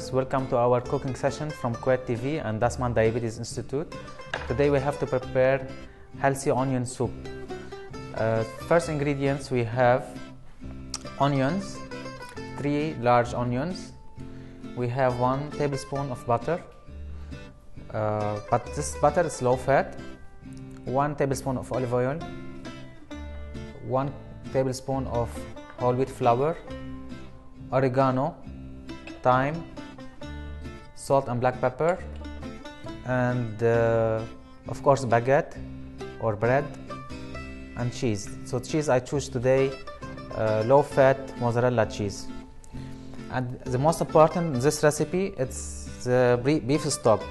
viewers, welcome to our cooking session from KTV and Dasman Diabetes Institute. Today we have to prepare healthy onion soup. First ingredients, we have onions, 3 large onions. We have 1 tablespoon of butter, but this butter is low fat. 1 tablespoon of olive oil, 1 tablespoon of whole wheat flour, oregano, thyme, salt and black pepper, and of course baguette or bread, and cheese. So cheese I choose today low fat mozzarella cheese. And the most important in this recipe, it's the beef stock.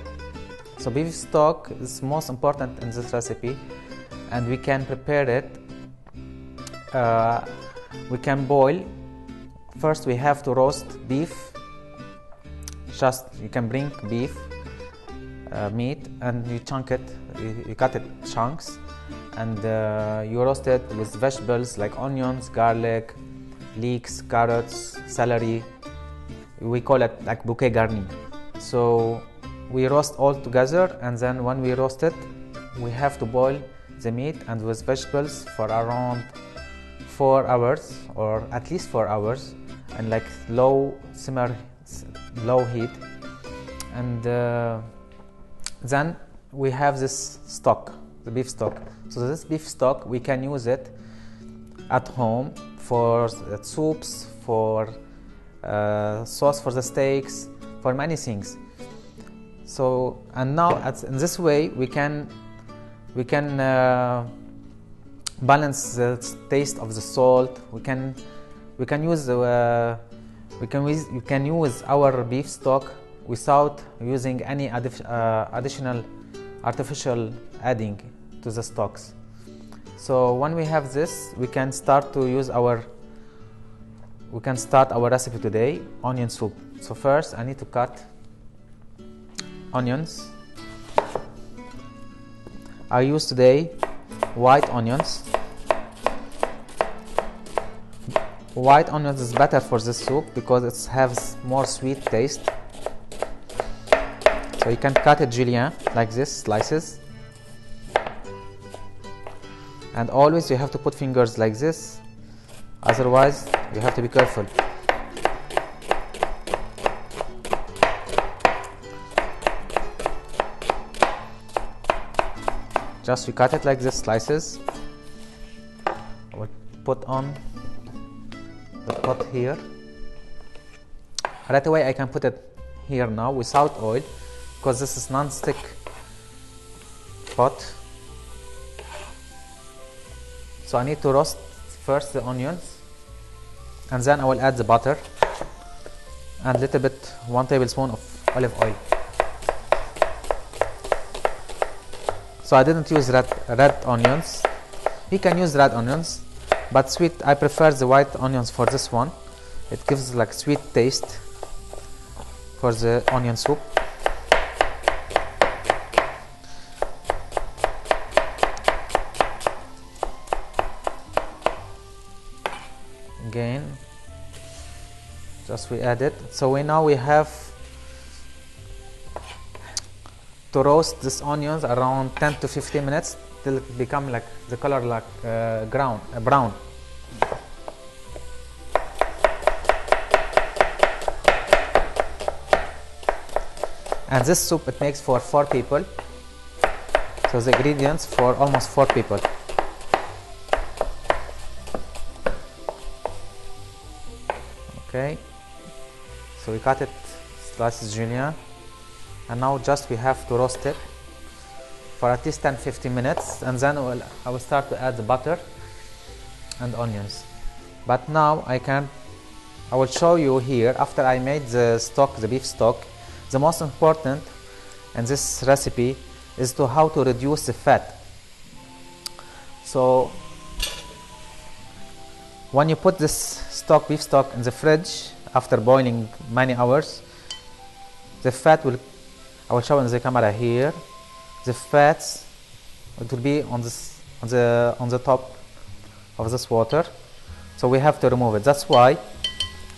So beef stock is most important in this recipe, and we can prepare it. We can boil. First we have to roast beef. Just you can bring beef meat and you chunk it, you cut it chunks, and you roast it with vegetables like onions, garlic, leeks, carrots, celery. We call it like bouquet garni. So we roast all together, and then when we roast it, we have to boil the meat and with vegetables for around 4 hours, or at least 4 hours, and like low simmer, low heat. And then we have this stock, the beef stock. So this beef stock, we can use it at home for soups, for sauce for the steaks, for many things. So, and now in this way we can balance the taste of the salt. You can use our beef stock without using any additional artificial adding to the stocks. So when we have this, we can start our recipe today, onion soup. So first I need to cut onions. I use today white onions. White onions is better for this soup because it has more sweet taste. So you can cut it julienne like this, slices. And always you have to put fingers like this, otherwise you have to be careful. Just we cut it like this, slices. I will put on the pot here. Right away I can put it here now without oil, because this is non-stick pot. So I need to roast first the onions, and then I will add the butter and little bit 1 tablespoon of olive oil. So I didn't use red onions. You can use red onions, but sweet, I prefer the white onions for this one. It gives like sweet taste for the onion soup. Again, just we add it. So now we have to roast these onions around 10 to 15 minutes till it become like the color like brown. And this soup, it makes for 4 people. So the ingredients for almost 4 people. Okay, so we cut it slices julienne, and now just we have to roast it for at least 10-15 minutes, and then I will start to add the butter and onions. But now I will show you here, after I made the stock, the beef stock. The most important in this recipe is how to reduce the fat. So when you put this beef stock in the fridge after boiling many hours, the fat will, I will show in the camera here, the fats, it will be on the top of this water. So we have to remove it. That's why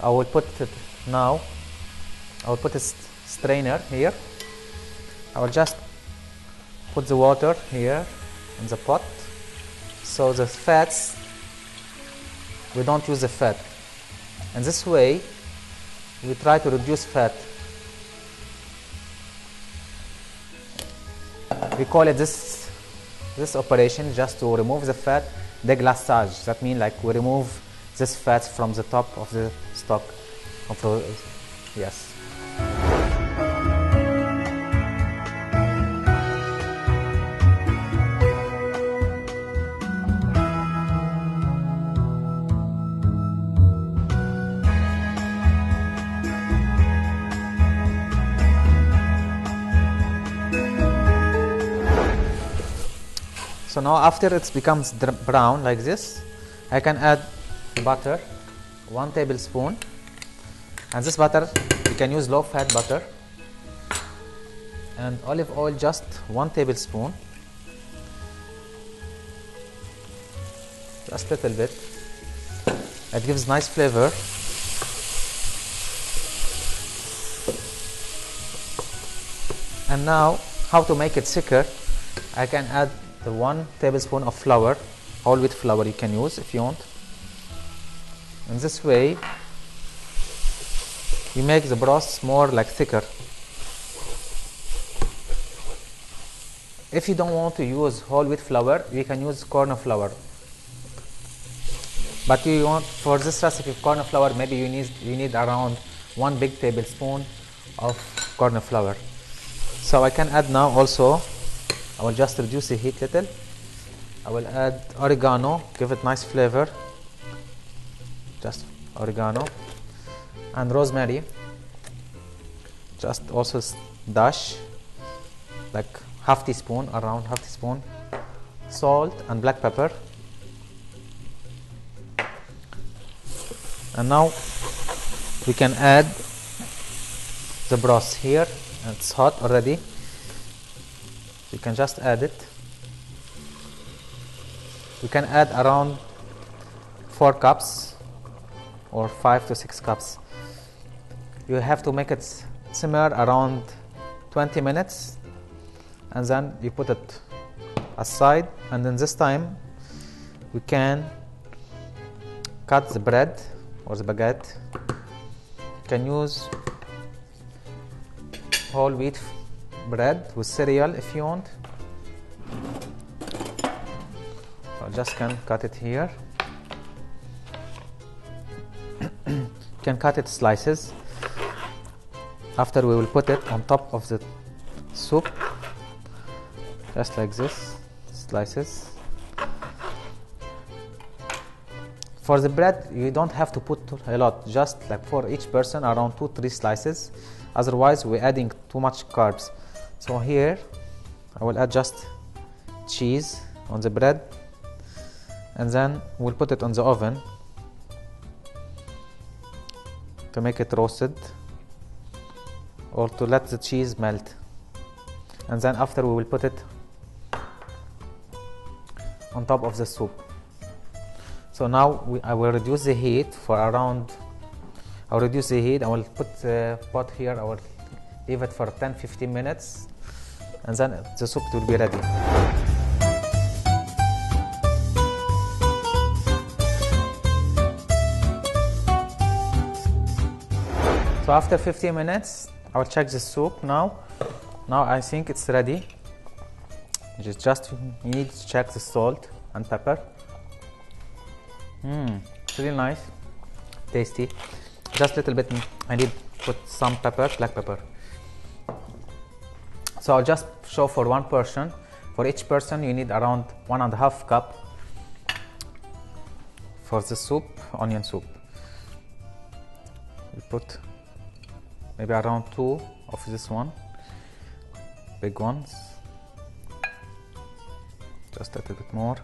I will put it now I will put a strainer here. I will just put the water here in the pot. So the fats, we don't use the fat. And this way, we try to reduce fat. We call it this operation just to remove the fat, deglaçage. That means like we remove this fat from the top of the stock. Yes. So now after it becomes brown like this, I can add butter, 1 tablespoon, and this butter you can use low fat butter, and olive oil just 1 tablespoon, just a little bit. It gives nice flavor. And now how to make it thicker, I can add the 1 tablespoon of flour, whole wheat flour you can use if you want. In this way, you make the broth more like thicker. If you don't want to use whole wheat flour, you can use corn flour. But you want, for this recipe of corn flour, maybe you need around 1 big tablespoon of corn flour. So I can add now also. I will just reduce the heat little. I will add oregano, give it nice flavor. Just oregano. And rosemary. Just also dash, like half teaspoon, around half teaspoon. Salt and black pepper. And now we can add the broth here. It's hot already. You can just add it. You can add around 4 cups or 5 to 6 cups. You have to make it simmer around 20 minutes, and then you put it aside, and then this time we can cut the bread or the baguette. You can use whole wheat bread with cereal if you want. So just can cut it here. You can cut it slices. After we will put it on top of the soup, just like this, slices. For the bread, you don't have to put a lot, just like for each person around 2-3 slices. Otherwise, we're adding too much carbs. So here, I will add just cheese on the bread, and then we'll put it on the oven to make it roasted or to let the cheese melt. And then after we will put it on top of the soup. So now I will reduce the heat for around, I will put the pot here, I will leave it for 10-15 minutes, and then the soup will be ready. So after 15 minutes, I will check the soup now. Now I think it's ready. Just you need to check the salt and pepper. It's really nice, tasty. Just a little bit, I need to put some pepper, black pepper. So I'll just show for one person. For each person, you need around 1.5 cup for the soup, onion soup. We put maybe around 2 of this one, big ones. Just a little bit more.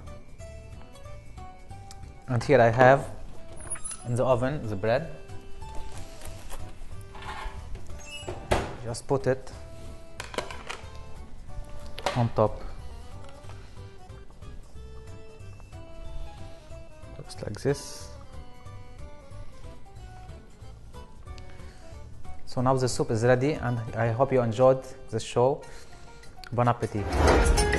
And here I have in the oven the bread. Just put it on top, just like this. So now the soup is ready, and I hope you enjoyed the show. Bon appetit.